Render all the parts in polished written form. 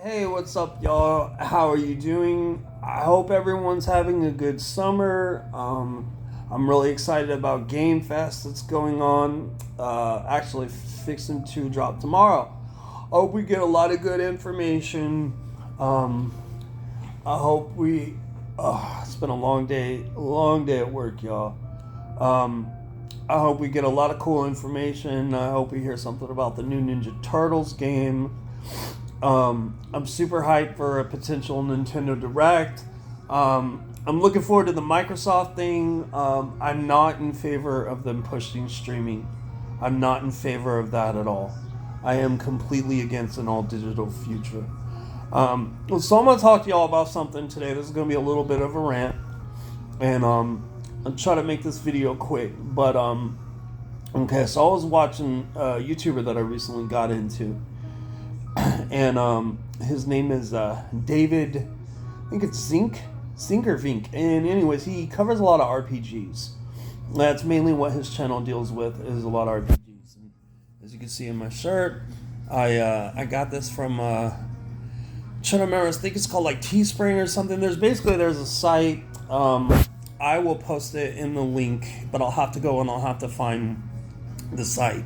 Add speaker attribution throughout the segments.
Speaker 1: Hey, what's up, y'all? How are you doing? I hope everyone's having a good summer. I'm really excited about Game Fest that's going on. Actually, fixing to drop tomorrow. Hope we get a lot of good information. Um, I hope we. It's been a long day at work, y'all. Um, I hope we get a lot of cool information. I hope we hear something about the new Ninja Turtles game. I'm super hyped for a potential Nintendo Direct. I'm looking forward to the Microsoft thing. I'm not in favor of them pushing streaming. I'm not in favor of that at all. I am completely against an all digital future. So I'm going to talk to y'all about something today. This is going to be a little bit of a rant. And I'll try to make this video quick. But, okay, so I was watching a YouTuber that I recently got into, and his name is David. I think it's Zink or Vink. And anyways, he covers a lot of RPGs. That's mainly what his channel deals with, is a lot of RPGs. And as you can see in my shirt, I got this from trying to remember. I think it's called like Teespring or something. There's a site. I will post it in the link, but I'll have to go and I'll have to find the site.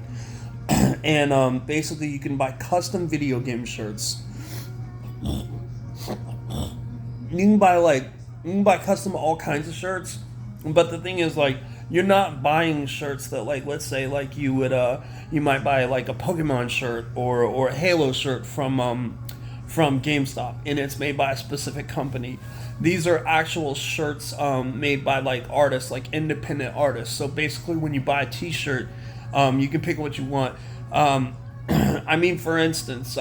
Speaker 1: And basically, you can buy custom video game shirts. You can buy custom all kinds of shirts, but the thing is, like, you're not buying shirts that, like, let's say, like, you might buy like a Pokemon shirt or a Halo shirt from GameStop, and it's made by a specific company. These are actual shirts made by like artists, like independent artists. So basically, when you buy a T-shirt, you can pick what you want. I mean, for instance,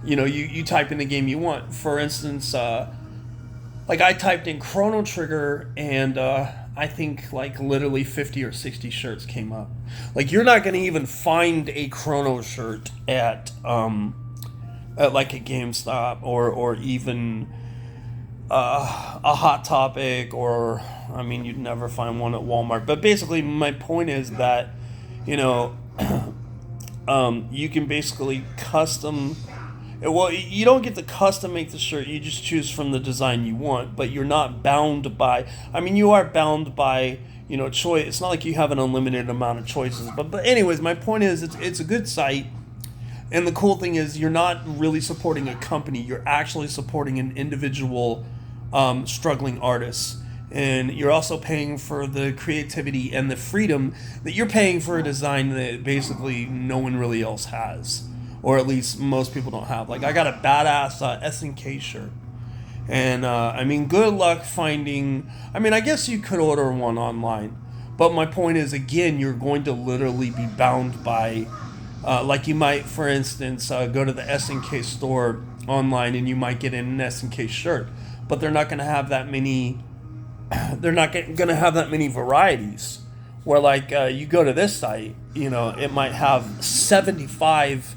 Speaker 1: you type in the game you want. For instance, like I typed in Chrono Trigger, and I think like literally 50 or 60 shirts came up. Like, you're not going to even find a Chrono shirt at like a GameStop or even a Hot Topic, or I mean, you'd never find one at Walmart. But basically, my point is that, you know, you can basically custom. Well, you don't get to custom make the shirt. You just choose from the design you want, but you're not bound by. I mean, you are bound by, choice. It's not like you have an unlimited amount of choices. But anyways, my point is, it's a good site. And the cool thing is, you're not really supporting a company. You're actually supporting an individual struggling artist. And you're also paying for the creativity and the freedom that you're paying for a design that basically no one really else has. Or at least most people don't have. Like, I got a badass SNK shirt. And, I mean, good luck finding. I mean, I guess you could order one online. But my point is, again, you're going to literally be bound by. Like, you might, for instance, go to the SNK store online and you might get an SNK shirt, but they're not going to have that many. They're not going to have that many varieties. Where, like, you go to this site, it might have 75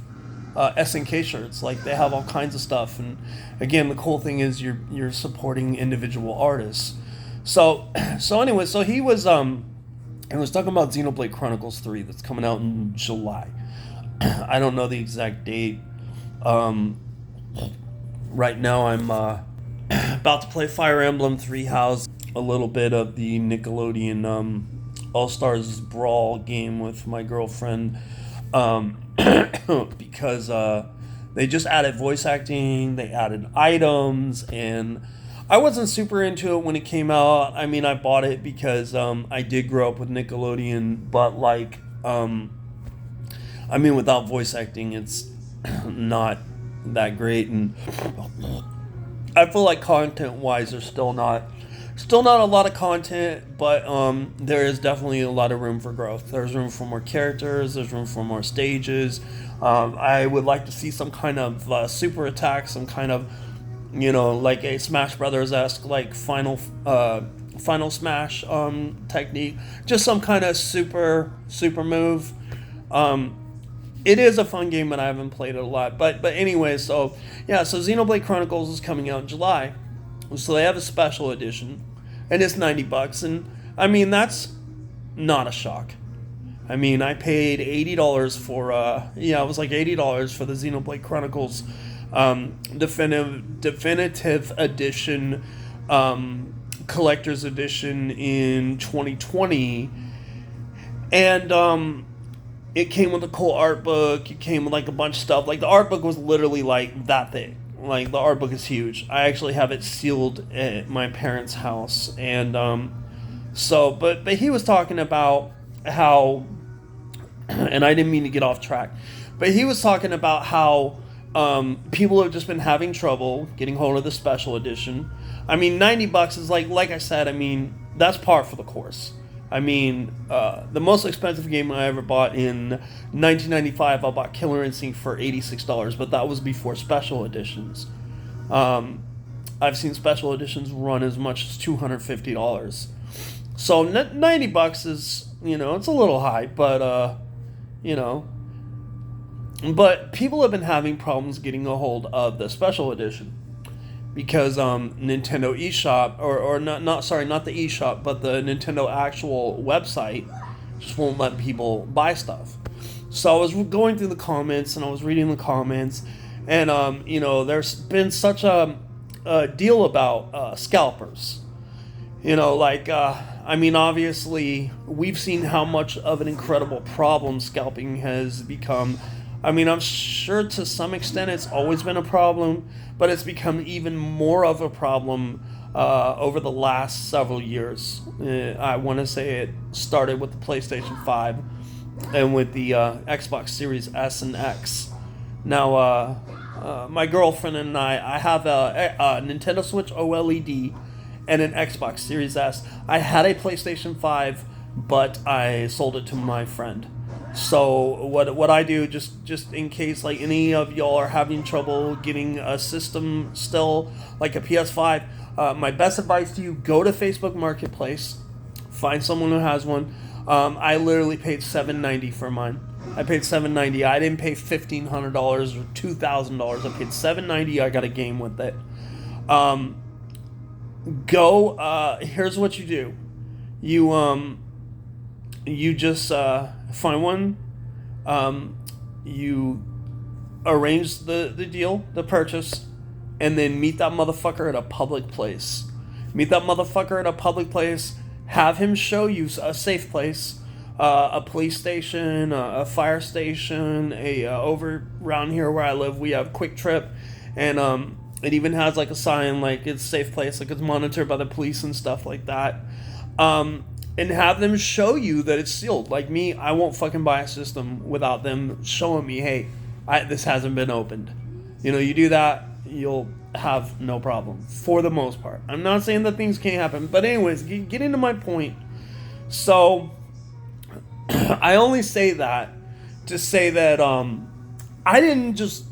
Speaker 1: SNK shirts. Like, they have all kinds of stuff. And again, the cool thing is you're supporting individual artists. So anyway, so he was talking about Xenoblade Chronicles 3 that's coming out in July. I don't know the exact date. Right now I'm about to play Fire Emblem Three Houses, a little bit of the Nickelodeon All Stars Brawl game with my girlfriend, because they just added voice acting, they added items, and I wasn't super into it when it came out. I mean, I bought it because I did grow up with Nickelodeon, but like, I mean, without voice acting, it's not that great, and I feel like content-wise, there's still not a lot of content, but there is definitely a lot of room for growth. There's room for more characters. There's room for more stages. I would like to see some kind of super attack, some kind of, like a Smash Brothers-esque, like Final Smash technique. Just some kind of super move. It is a fun game, but I haven't played it a lot. But anyway, so Xenoblade Chronicles is coming out in July. So they have a special edition, and it's $90, and I mean, that's not a shock. I mean, I paid $80 for it was like $80 for the Xenoblade Chronicles definitive edition, collector's edition in 2020, and it came with a cool art book. It came with like a bunch of stuff. Like the art book was literally like that thick. Like the art book is huge. I actually have it sealed at my parents' house, and but he was talking about how, and I didn't mean to get off track, but he was talking about how people have just been having trouble getting hold of the special edition. I mean, $90 is like I said. I mean, that's par for the course. I mean, the most expensive game I ever bought in 1995, I bought Killer Instinct for $86, but that was before special editions. I've seen special editions run as much as $250. So $90 is, it's a little high, but, but people have been having problems getting a hold of the special edition. Because Nintendo eShop, or not the eShop, but the Nintendo actual website just won't let people buy stuff. So I was going through the comments, and I was reading the comments, and there's been such a deal about scalpers. Obviously we've seen how much of an incredible problem scalping has become. I mean, I'm sure to some extent it's always been a problem, but it's become even more of a problem over the last several years. I want to say it started with the PlayStation 5 and with the Xbox Series S and X. Now, my girlfriend and I have a Nintendo Switch OLED and an Xbox Series S. I had a PlayStation 5, but I sold it to my friend. So what I do, just in case like any of y'all are having trouble getting a system still, like a PS5, my best advice to you, go to Facebook Marketplace, find someone who has one. I literally paid $790 for mine. I paid $790. I didn't pay $1,500 or $2,000. I paid $790. I got a game with it. Here's what you do. You just find one. You arrange the deal, the purchase, and then meet that motherfucker at a public place. Have him show you a safe place, a police station, a fire station. Over around here where I live, we have Quick Trip, and it even has like a sign like it's a safe place, like it's monitored by the police and stuff like that. And have them show you that it's sealed. Like me, I won't fucking buy a system without them showing me, hey, this hasn't been opened. You do that, you'll have no problem, for the most part. I'm not saying that things can't happen, but anyways, getting to my point. So, I only say that to say that I didn't just,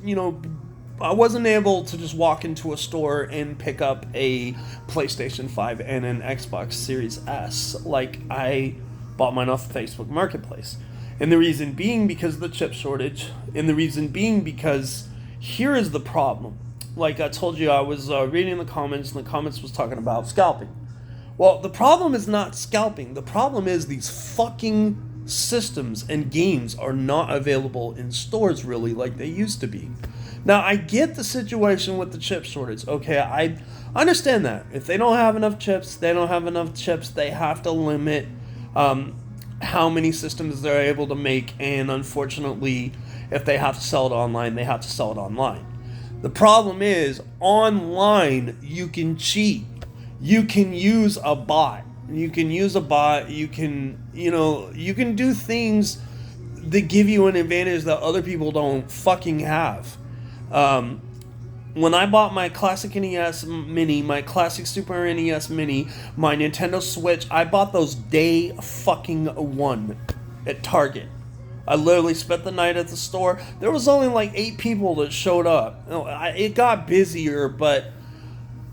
Speaker 1: I wasn't able to just walk into a store and pick up a PlayStation 5 and an Xbox Series S. Like, I bought mine off Facebook Marketplace. And the reason being because of the chip shortage. And the reason being because here is the problem. Like I told you, I was reading the comments, and the comments was talking about scalping. Well, the problem is not scalping. The problem is these fucking systems and games are not available in stores really like they used to be. Now, I get the situation with the chip shortage. Okay, I understand that. If they don't have enough chips, they have to limit how many systems they're able to make. And unfortunately, if they have to sell it online, they have to sell it online. The problem is, online, you can cheat. You can use a bot. You can do things that give you an advantage that other people don't fucking have. When I bought my classic NES Mini, my classic Super NES Mini, my Nintendo Switch, I bought those day fucking one at Target. I literally spent the night at the store. There was only like 8 people that showed up. It got busier, but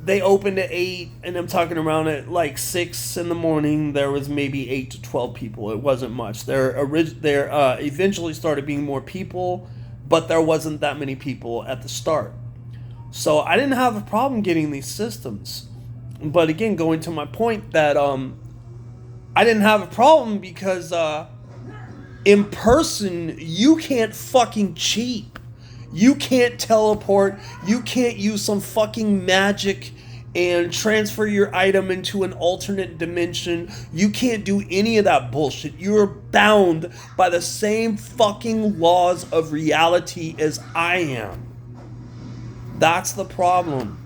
Speaker 1: they opened at 8, and I'm talking around at like 6 in the morning. There was maybe 8 to 12 people. It wasn't much. There eventually started being more people, but there wasn't that many people at the start. So I didn't have a problem getting these systems. But again, going to my point that I didn't have a problem because in person, you can't fucking cheat. You can't teleport. You can't use some fucking magic and transfer your item into an alternate dimension. You can't do any of that bullshit. You're bound by the same fucking laws of reality as I am. That's the problem.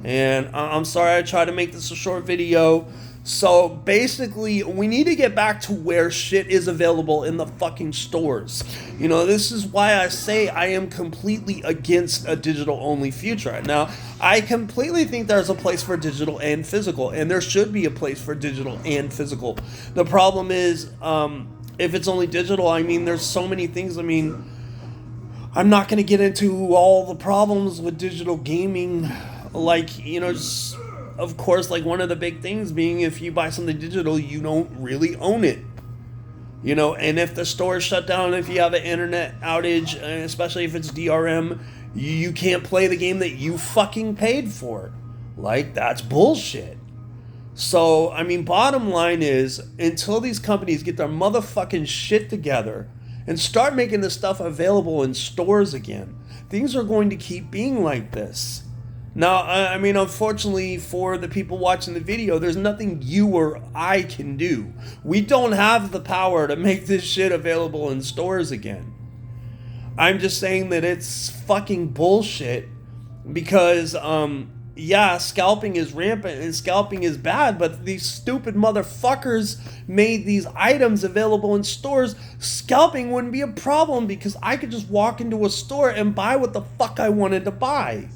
Speaker 1: And I'm sorry I tried to make this a short video. So basically, we need to get back to where shit is available in the fucking stores. You know, this is why I say I am completely against a digital-only future. Now, I completely think there's a place for digital and physical, and there should be a place for digital and physical. The problem is, if it's only digital, I mean, there's so many things. I mean, I'm not going to get into all the problems with digital gaming. Like, you know, just, of course, like one of the big things being if you buy something digital, you don't really own it. You know, and if the store is shut down, if you have an internet outage, and especially if it's DRM, you can't play the game that you fucking paid for. Like, that's bullshit. So, I mean, bottom line is, until these companies get their motherfucking shit together and start making this stuff available in stores again, things are going to keep being like this. Now, I mean, unfortunately for the people watching the video, there's nothing you or I can do. We don't have the power to make this shit available in stores again. I'm just saying that it's fucking bullshit because, yeah, scalping is rampant and scalping is bad, but these stupid motherfuckers made these items available in stores. Scalping wouldn't be a problem because I could just walk into a store and buy what the fuck I wanted to buy.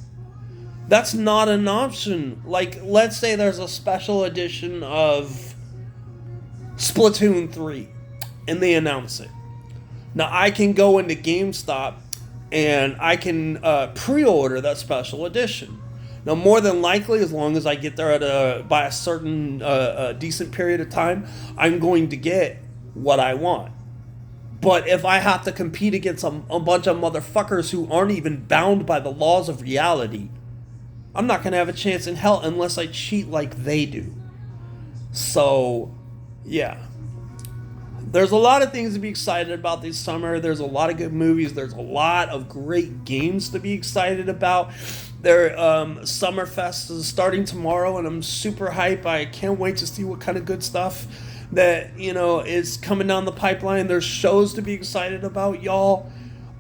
Speaker 1: That's not an option. Like, let's say there's a special edition of Splatoon 3, and they announce it. Now, I can go into GameStop, and I can pre-order that special edition. Now, more than likely, as long as I get there by a certain decent period of time, I'm going to get what I want. But if I have to compete against a bunch of motherfuckers who aren't even bound by the laws of reality, I'm not going to have a chance in hell unless I cheat like they do. So, yeah. There's a lot of things to be excited about this summer. There's a lot of good movies. There's a lot of great games to be excited about. Summerfest is starting tomorrow, and I'm super hype. I can't wait to see what kind of good stuff that, you know, is coming down the pipeline. There's shows to be excited about, y'all.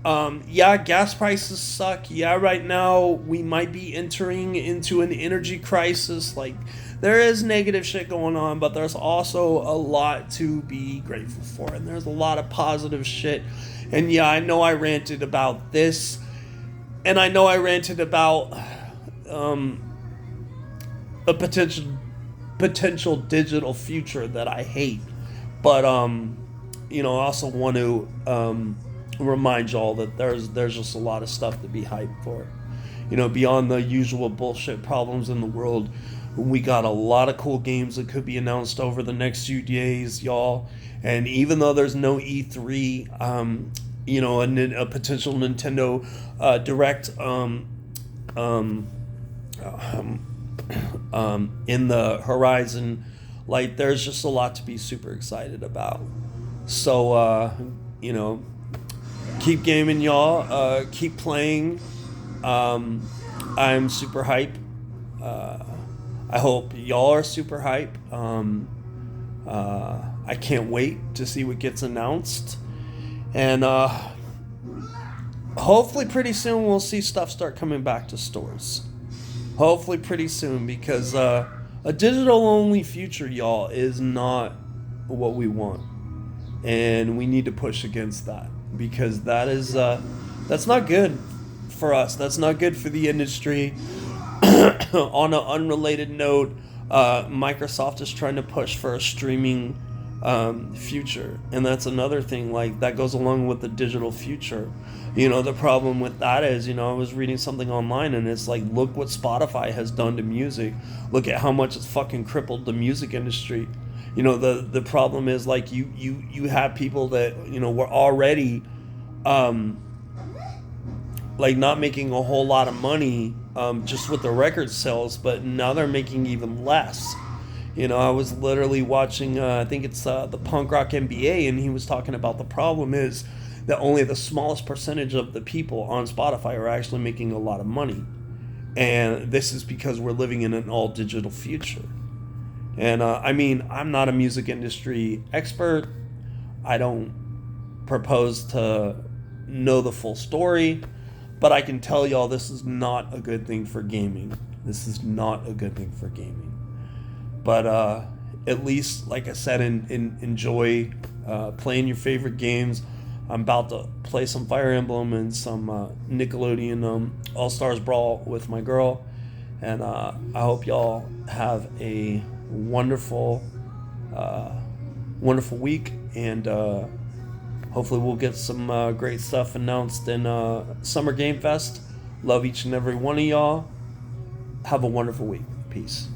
Speaker 1: Yeah, gas prices suck. Yeah, right now we might be entering into an energy crisis. Like, there is negative shit going on, but there's also a lot to be grateful for, and there's a lot of positive shit. And yeah, I know I ranted about this, and I know I ranted about a potential digital future that I hate, but you know, I also want to remind y'all that there's just a lot of stuff to be hyped for. You know, beyond the usual bullshit problems in the world, we got a lot of cool games that could be announced over the next few days, y'all. And even though there's no E3, you know, a potential Nintendo Direct in the horizon, like, there's just a lot to be super excited about. So, you know, keep gaming, y'all. Keep playing. I'm super hype. I hope y'all are super hype. I can't wait to see what gets announced. And hopefully pretty soon we'll see stuff start coming back to stores. Hopefully pretty soon, because a digital-only future, y'all, is not what we want. And we need to push against that, because that's not good for us. That's not good for the industry. On an unrelated note, Microsoft is trying to push for a streaming future, and that's another thing, like, that goes along with the digital future. You know, the problem with that is, you know, I was reading something online, and it's like, look what Spotify has done to music. Look at how much it's fucking crippled the music industry. You know, the problem is, like, you have people that, you know, were already like not making a whole lot of money just with the record sales, but now they're making even less. You know, I was literally watching, I think it's the Punk Rock NBA, and he was talking about the problem is that only the smallest percentage of the people on Spotify are actually making a lot of money. And this is because we're living in an all digital future. And I mean, I'm not a music industry expert. I don't propose to know the full story, but I can tell y'all this is not a good thing for gaming. This is not a good thing for gaming. But at least, like I said, enjoy playing your favorite games. I'm about to play some Fire Emblem and some Nickelodeon All-Stars Brawl with my girl. And I hope y'all have a wonderful, wonderful week. And hopefully we'll get some great stuff announced in Summer Game Fest. Love each and every one of y'all. Have a wonderful week. Peace.